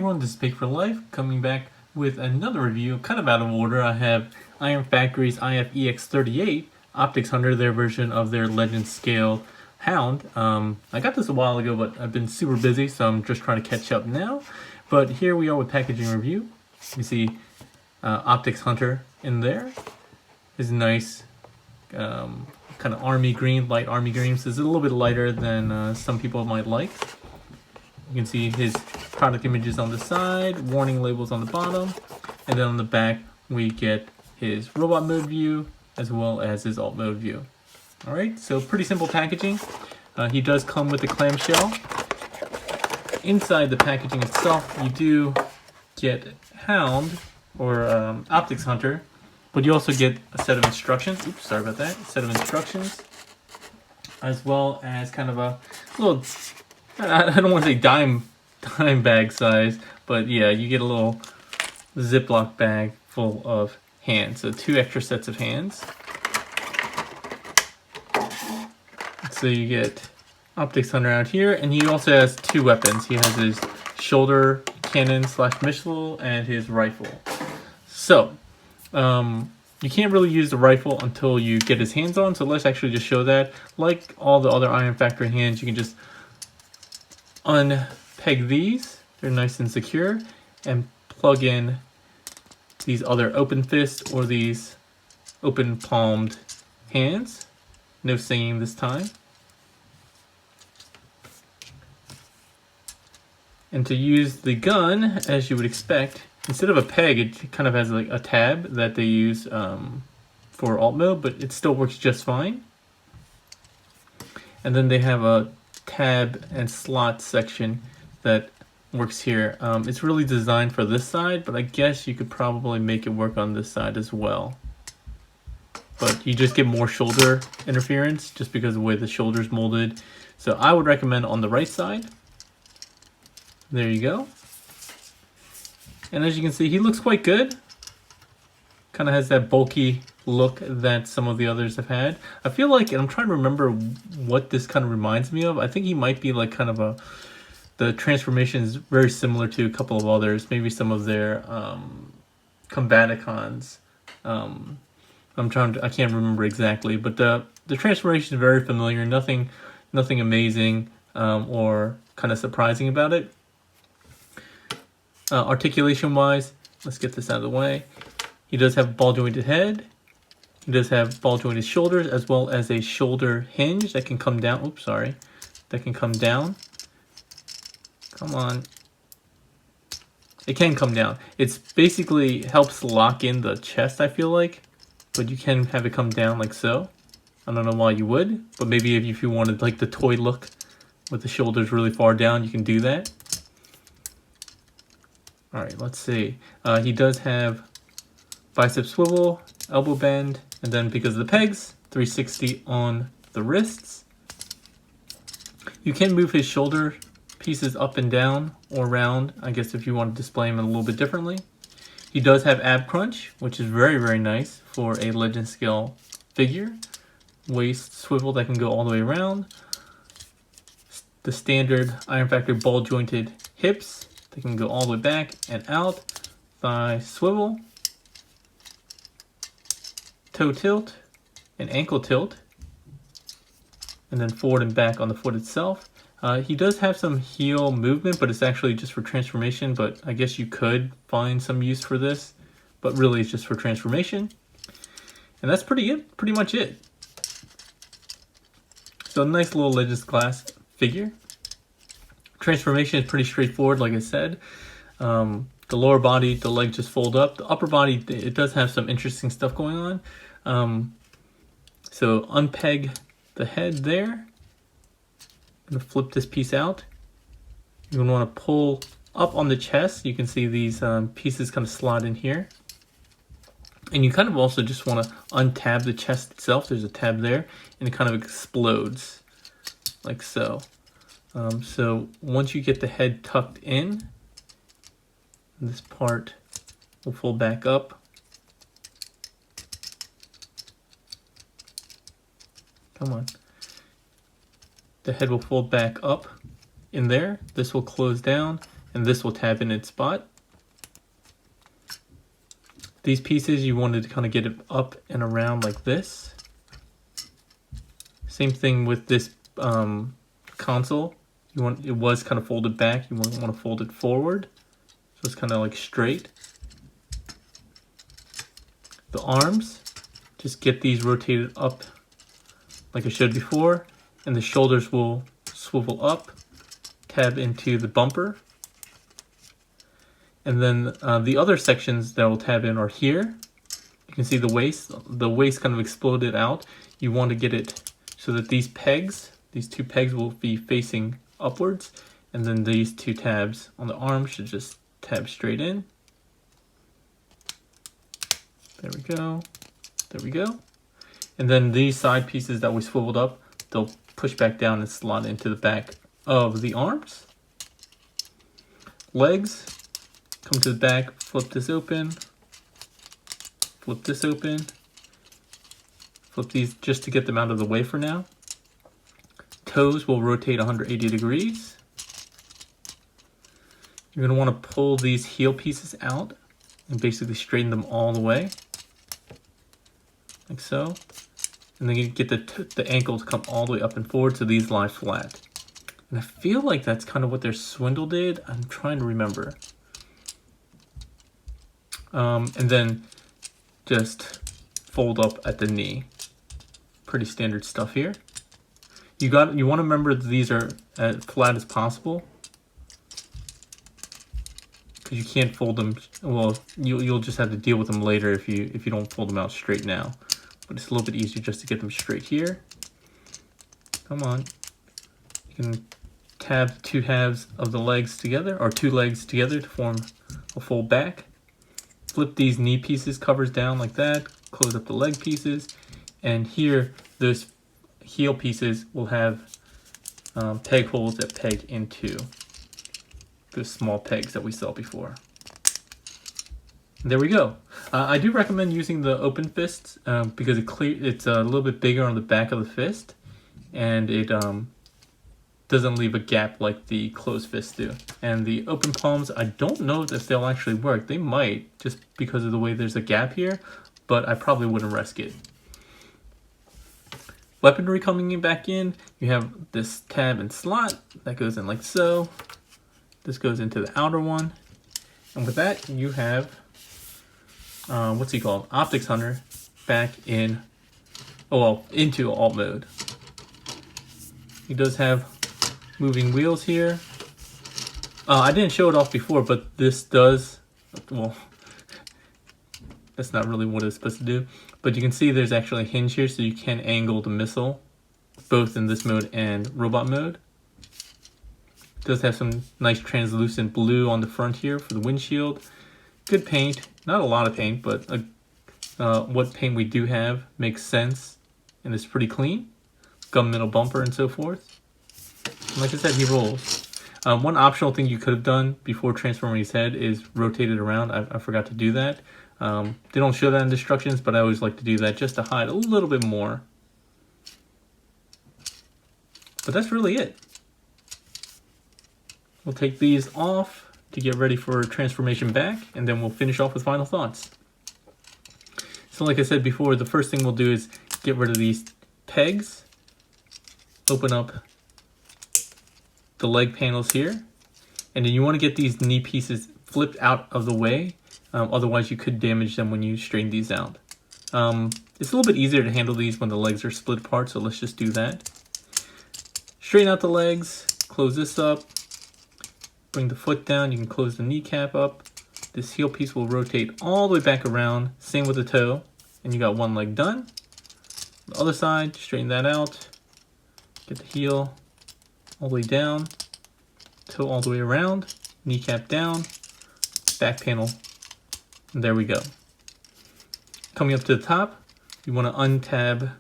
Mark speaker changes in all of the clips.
Speaker 1: Hey everyone, this is P4L coming back with another review, kind of out of order. I have Iron Factory's EX-38 Optics Hunter, their version of their Legend Scale Hound. I got this a while ago, but I've been super busy, so I'm just trying to catch up now. But here we are with packaging review. You see Optics Hunter in there. Is nice, kind of army green, light army green. So it's a little bit lighter than some people might like. You can see his product images on the side, warning labels on the bottom, and then on the back we get his robot mode view as well as his alt mode view. Alright, so pretty simple packaging. He does come with a clamshell. Inside the packaging itself you do get Hound or Optics Hunter, but you also get a set of instructions. Oops, sorry about that. A set of instructions, as well as kind of a little, I don't want to say dime bag size, but yeah, you get a little Ziploc bag full of hands. So 2 extra sets of hands. So you get Optics Hunter out here, and he also has 2 weapons. He has his shoulder cannon / missile and his rifle. So you can't really use the rifle until you get his hands on, so let's actually just show that. Like all the other Iron Factory hands, you can just unpeg these, they're nice and secure, and plug in these other open fist or these open palmed hands. No singing this time. And to use the gun, as you would expect, instead of a peg, it kind of has like a tab that they use for alt mode, but it still works just fine. And then they have a tab and slot section that works here. It's really designed for this side, but I guess you could probably make it work on this side as well. But you just get more shoulder interference just because of the way the shoulder's molded. So I would recommend on the right side. There you go. And as you can see, he looks quite good. Kind of has that bulky look that some of the others have had. I feel like, and I'm trying to remember what this kind of reminds me of. I think he might be like kind of the transformation is very similar to a couple of others. Maybe some of their Combaticons. I can't remember exactly, but the transformation is very familiar. Nothing amazing or kind of surprising about it. Articulation wise, let's get this out of the way. He does have a ball jointed head. He does have ball jointed shoulders as well as a shoulder hinge that can come down. Oops, sorry. That can come down. Come on. It can come down. It's basically helps lock in the chest, I feel like. But you can have it come down like so. I don't know why you would, but maybe if you wanted like the toy look with the shoulders really far down, you can do that. Alright, let's see. He does have bicep swivel, elbow bend, and then because of the pegs, 360 on the wrists. You can move his shoulder pieces up and down or around, I guess if you want to display him a little bit differently. He does have ab crunch, which is very, very nice for a Legend Scale figure. Waist swivel that can go all the way around. The standard Iron Factory ball jointed hips. They can go all the way back and out. Thigh swivel. Toe tilt. And ankle tilt. And then forward and back on the foot itself. He does have some heel movement, but it's actually just for transformation. But I guess you could find some use for this. But really it's just for transformation. And that's pretty much it. So a nice little Legends Class figure. Transformation is pretty straightforward, like I said. The lower body, the legs just fold up. The upper body, it does have some interesting stuff going on. So unpeg the head there. I'm gonna flip this piece out. You're gonna want to pull up on the chest. You can see these pieces kind of slot in here. And you kind of also just want to untab the chest itself. There's a tab there, and it kind of explodes like so. So once you get the head tucked in, this part will fold back up. Come on. The head will fold back up in there. This will close down, and this will tab in its spot. These pieces, you wanted to kind of get it up and around like this. Same thing with this console. It was kind of folded back. You want to fold it forward, so it's kind of like straight. The arms, just get these rotated up like I showed before, and the shoulders will swivel up, tab into the bumper. And then the other sections that will tab in are here. You can see the waist. The waist kind of exploded out. You want to get it so that these two pegs will be facing upwards. And then these two tabs on the arm should just tab straight in. There we go. There we go. And then these side pieces that we swiveled up, they'll push back down and slot into the back of the arms. Legs. Come to the back, flip this open, flip this open, flip these just to get them out of the way for now. Toes will rotate 180 degrees. You're going to want to pull these heel pieces out and basically straighten them all the way, like so. And then you get the ankle to come all the way up and forward so these lie flat. And I feel like that's kind of what their swindle did. I'm trying to remember. And then just fold up at the knee. Pretty standard stuff here. You want to remember that these are as flat as possible, because you can't fold them. Well, you'll just have to deal with them later if you don't fold them out straight now. But it's a little bit easier just to get them straight here. Come on. You can tab two halves of the legs together, or two legs together to form a fold back. Flip these knee pieces covers down like that, close up the leg pieces, and here those heel pieces will have peg holes that peg into those small pegs that we saw before. There we go. I do recommend using the open fists because it's a little bit bigger on the back of the fist, and it doesn't leave a gap like the closed fists do. And the open palms, I don't know if they'll actually work. They might, just because of the way there's a gap here, but I probably wouldn't risk it. Weaponry coming back in, you have this tab and slot that goes in like so. This goes into the outer one. And with that, you have, what's he called? Optics Hunter back in, into alt mode. He does have moving wheels here. I didn't show it off before, but this does, well, that's not really what it's supposed to do. But you can see there's actually a hinge here, so you can angle the missile, both in this mode and robot mode. It does have some nice translucent blue on the front here for the windshield. Good paint, not a lot of paint, but what paint we do have makes sense, and it's pretty clean. Gunmetal bumper and so forth. And like I said, he rolls. One optional thing you could have done before transforming his head is rotate it around. I forgot to do that. They don't show that in instructions, but I always like to do that just to hide a little bit more. But that's really it. We'll take these off to get ready for transformation back, and then we'll finish off with final thoughts. So like I said before, the first thing we'll do is get rid of these pegs, open up the leg panels here, and then you want to get these knee pieces flipped out of the way, otherwise you could damage them when you straighten these out. It's a little bit easier to handle these when the legs are split apart, so let's just do that. Straighten out the legs, close this up, bring the foot down, you can close the kneecap up. This heel piece will rotate all the way back around, same with the toe, and you got one leg done. The other side, straighten that out, get the heel all the way down, toe all the way around, kneecap down, back panel, and there we go. Coming up to the top, you want to untab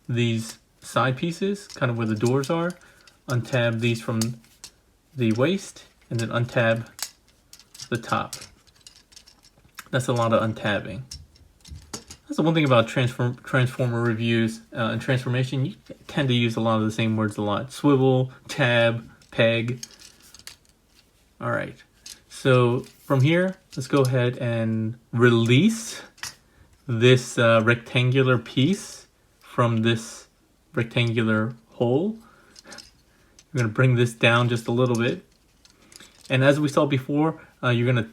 Speaker 1: these side pieces, kind of where the doors are, untab these from the waist, and then untab the top. That's a lot of untabbing. That's the one thing about Transformer reviews and transformation. You tend to use a lot of the same words a lot. Swivel, tab, peg. All right. So from here, let's go ahead and release this rectangular piece from this rectangular hole. We're going to bring this down just a little bit. And as we saw before, you're going to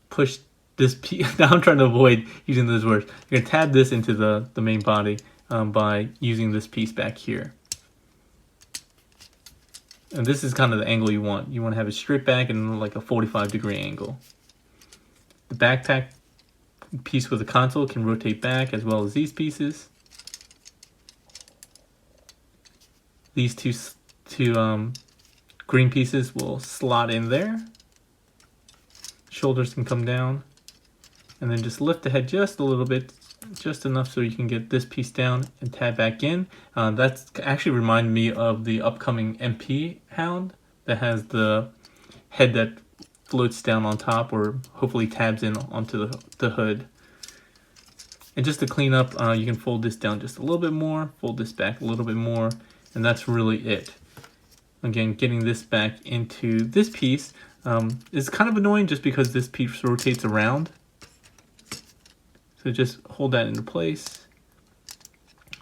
Speaker 1: push this piece. Now I'm trying to avoid using those words. You're going to tab this into the main body by using this piece back here. And this is kind of the angle you want. You want to have it straight back and like a 45-degree angle. The backpack piece with the console can rotate back as well as these pieces. These two green pieces will slot in there. Shoulders can come down. And then just lift the head just a little bit, just enough so you can get this piece down and tab back in. That's actually reminded me of the upcoming MP Hound that has the head that floats down on top or hopefully tabs in onto the hood. And just to clean up, you can fold this down just a little bit more, fold this back a little bit more, and that's really it. Again, getting this back into this piece is kind of annoying just because this piece rotates around. So just hold that into place,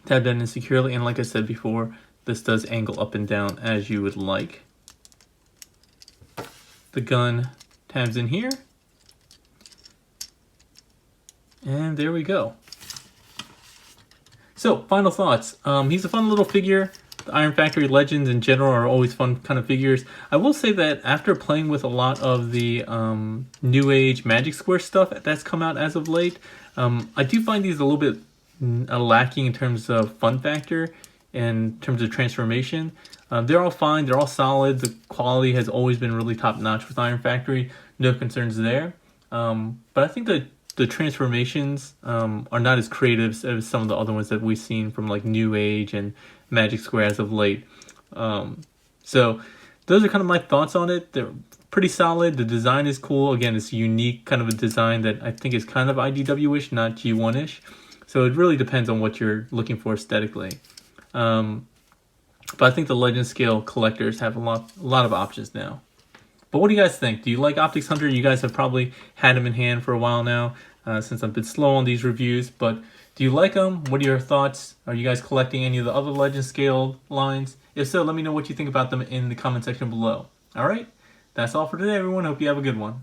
Speaker 1: tab that in securely, and like I said before, this does angle up and down as you would like. The gun tabs in here, and there we go. So, final thoughts. He's a fun little figure. The Iron Factory Legends in general are always fun kind of figures. I will say that after playing with a lot of the New Age Magic Square stuff that's come out as of late, I do find these a little bit lacking in terms of fun factor and in terms of transformation. They're all fine, they're all solid. The quality has always been really top notch with Iron Factory. No concerns there. But I think that the transformations are not as creative as some of the other ones that we've seen from like New Age and Magic Square as of late. So those are kind of my thoughts on it. They're pretty solid. The design is cool. Again, it's a unique kind of a design that I think is kind of IDW-ish, not G1-ish. So it really depends on what you're looking for aesthetically. But I think the Legend Scale collectors have a lot of options now. But what do you guys think? Do you like Optics Hunter? You guys have probably had him in hand for a while now, since I've been slow on these reviews. But do you like them? What are your thoughts? Are you guys collecting any of the other Legend Scale lines? If so, let me know what you think about them in the comment section below. All right? That's all for today, everyone. Hope you have a good one.